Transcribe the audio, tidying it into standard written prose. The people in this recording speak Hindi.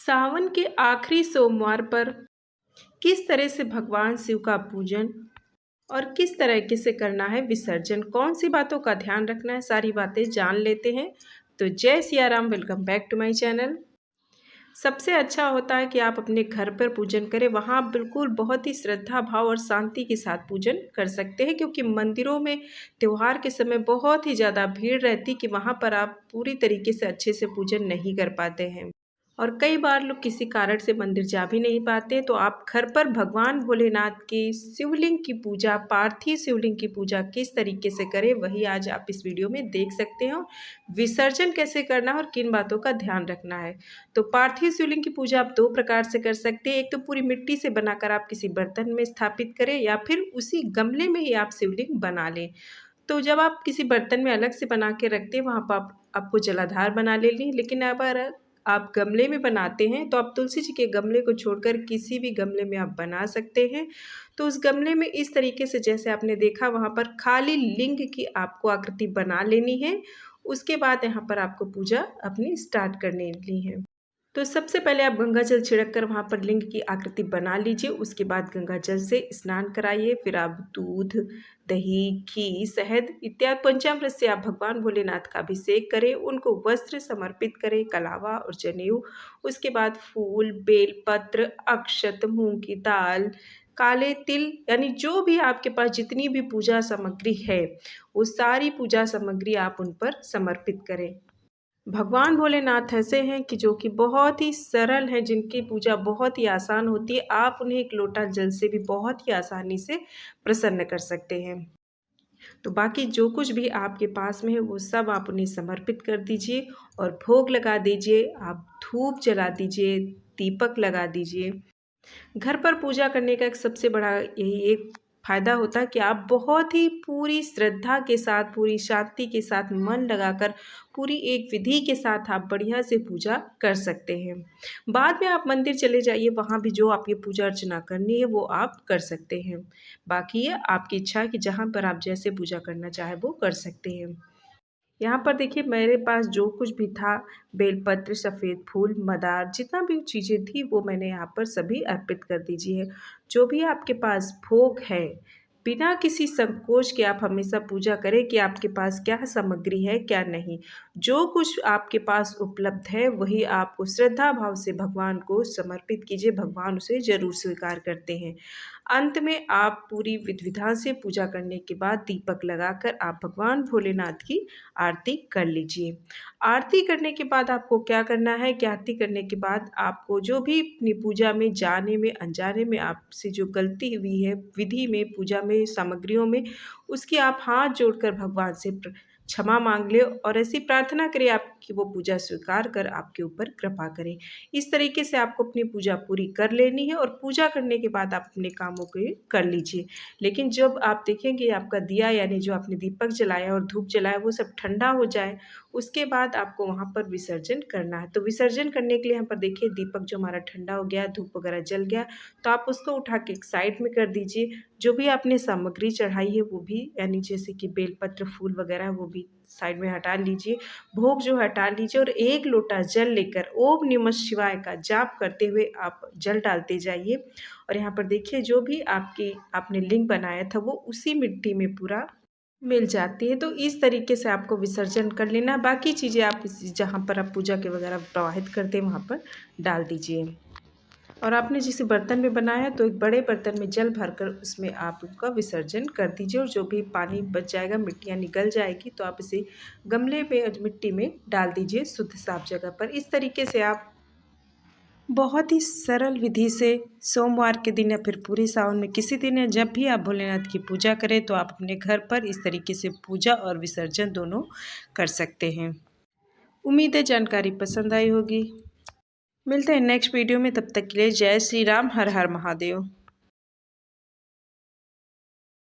सावन के आखिरी सोमवार पर किस तरह से भगवान शिव का पूजन और किस तरीके से करना है विसर्जन, कौन सी बातों का ध्यान रखना है, सारी बातें जान लेते हैं। तो जय Siya Ram, welcome back to my channel. सबसे अच्छा होता है कि आप अपने घर पर पूजन करें, वहाँ आप बिल्कुल बहुत ही श्रद्धा भाव और शांति के साथ पूजन कर सकते हैं, क्योंकि मंदिरों में त्यौहार के समय बहुत ही ज़्यादा भीड़ रहती कि वहाँ पर आप पूरी तरीके से अच्छे से पूजन नहीं कर पाते हैं। और कई बार लोग किसी कारण से मंदिर जा भी नहीं पाते, तो आप घर पर भगवान भोलेनाथ के शिवलिंग की पूजा, पार्थिव शिवलिंग की पूजा किस तरीके से करें, वही आज आप इस वीडियो में देख सकते हो। विसर्जन कैसे करना है और किन बातों का ध्यान रखना है। तो पार्थिव शिवलिंग की पूजा आप दो प्रकार से कर सकते हैं। एक तो पूरी मिट्टी से बनाकर आप किसी बर्तन में स्थापित करें, या फिर उसी गमले में ही आप शिवलिंग बना लें। तो जब आप किसी बर्तन में अलग से बना के रखते हैं, वहाँ पर आपको जलाधार बना लेनी। लेकिन अगर आप गमले में बनाते हैं तो आप तुलसी जी के गमले को छोड़कर किसी भी गमले में आप बना सकते हैं। तो उस गमले में इस तरीके से, जैसे आपने देखा, वहाँ पर खाली लिंग की आपको आकृति बना लेनी है। उसके बाद यहाँ पर आपको पूजा अपनी स्टार्ट करनी है। तो सबसे पहले आप गंगा जल छिड़क कर वहाँ पर लिंग की आकृति बना लीजिए। उसके बाद गंगा जल से स्नान कराइए। फिर आप दूध, दही, घी, शहद इत्यादि पंचामृत से आप भगवान भोलेनाथ का अभिषेक करें। उनको वस्त्र समर्पित करें, कलावा और जनेऊ। उसके बाद फूल, बेलपत्र, अक्षत, मूंग की दाल, काले तिल, यानी जो भी आपके पास जितनी भी पूजा सामग्री है, वो सारी पूजा सामग्री आप उन पर समर्पित करें। भगवान भोलेनाथ ऐसे हैं कि जो कि बहुत ही सरल हैं, जिनकी पूजा बहुत ही आसान होती है। आप उन्हें एक लोटा जल से भी बहुत ही आसानी से प्रसन्न कर सकते हैं। तो बाकी जो कुछ भी आपके पास में है वो सब आप उन्हें समर्पित कर दीजिए और भोग लगा दीजिए। आप धूप जला दीजिए, दीपक लगा दीजिए। घर पर पूजा करने का एक सबसे बड़ा यही एक फ़ायदा होता है कि आप बहुत ही पूरी श्रद्धा के साथ, पूरी शांति के साथ, मन लगाकर, पूरी एक विधि के साथ आप बढ़िया से पूजा कर सकते हैं। बाद में आप मंदिर चले जाइए, वहाँ भी जो आपकी पूजा अर्चना करनी है वो आप कर सकते हैं। बाकी ये आपकी इच्छा है कि जहाँ पर आप जैसे पूजा करना चाहें वो कर सकते हैं। यहाँ पर देखिए, मेरे पास जो कुछ भी था, बेलपत्र, सफ़ेद फूल, मदार, जितना भी चीज़ें थी वो मैंने यहाँ पर सभी अर्पित कर दीजिए। जो भी आपके पास भोग है, बिना किसी संकोच के आप हमेशा पूजा करें कि आपके पास क्या सामग्री है, क्या नहीं। जो कुछ आपके पास उपलब्ध है वही आपको श्रद्धा भाव से भगवान को समर्पित कीजिए, भगवान उसे ज़रूर स्वीकार करते हैं। अंत में आप पूरी विधि विधान से पूजा करने के बाद दीपक लगाकर आप भगवान भोलेनाथ की आरती कर लीजिए। आरती करने के बाद आपको क्या करना है कि आरती करने के बाद आपको जो भी अपनी पूजा में जाने में, अनजाने में आपसे जो गलती हुई है विधि में, पूजा में, सामग्रियों में, उसकी आप हाथ जोड़कर भगवान से क्षमा मांग ले और ऐसी प्रार्थना करें आपकी वो पूजा स्वीकार कर आपके ऊपर कृपा करें। इस तरीके से आपको अपनी पूजा पूरी कर लेनी है और पूजा करने के बाद आप अपने कामों को कर लीजिए। लेकिन जब आप देखेंगे आपका दिया, यानी जो आपने दीपक जलाया और धूप जलाया, वो सब ठंडा हो जाए, उसके बाद आपको वहाँ पर विसर्जन करना है। तो विसर्जन करने के लिए यहाँ पर देखिए, दीपक जो हमारा ठंडा हो गया, धूप वगैरह जल गया, तो आप उसको उठा के एक साइड में कर दीजिए। जो भी आपने सामग्री चढ़ाई है वो भी, यानी जैसे कि बेलपत्र, फूल वगैरह, वो भी साइड में हटा लीजिए। भोग जो हटा लीजिए और एक लोटा जल लेकर ओम नमः शिवाय का जाप करते हुए आप जल डालते जाइए। और यहाँ पर देखिए, जो भी आपने लिंग बनाया था वो उसी मिट्टी में पूरा मिल जाती है। तो इस तरीके से आपको विसर्जन कर लेना। बाकी चीज़ें आप जहाँ पर आप पूजा के वगैरह प्रवाहित करते हैं वहाँ पर डाल दीजिए। और आपने जिस बर्तन में बनाया तो एक बड़े बर्तन में जल भरकर उसमें आप उसका विसर्जन कर दीजिए। और जो भी पानी बच जाएगा, मिट्टियाँ निकल जाएगी, तो आप इसे गमले में, मिट्टी में डाल दीजिए शुद्ध साफ जगह पर। इस तरीके से आप बहुत ही सरल विधि से सोमवार के दिन या फिर पूरे सावन में किसी दिन या जब भी आप भोलेनाथ की पूजा करें, तो आप अपने घर पर इस तरीके से पूजा और विसर्जन दोनों कर सकते हैं। उम्मीद है जानकारी पसंद आई होगी। मिलते हैं नेक्स्ट वीडियो में, तब तक के लिए जय श्री राम, हर हर महादेव।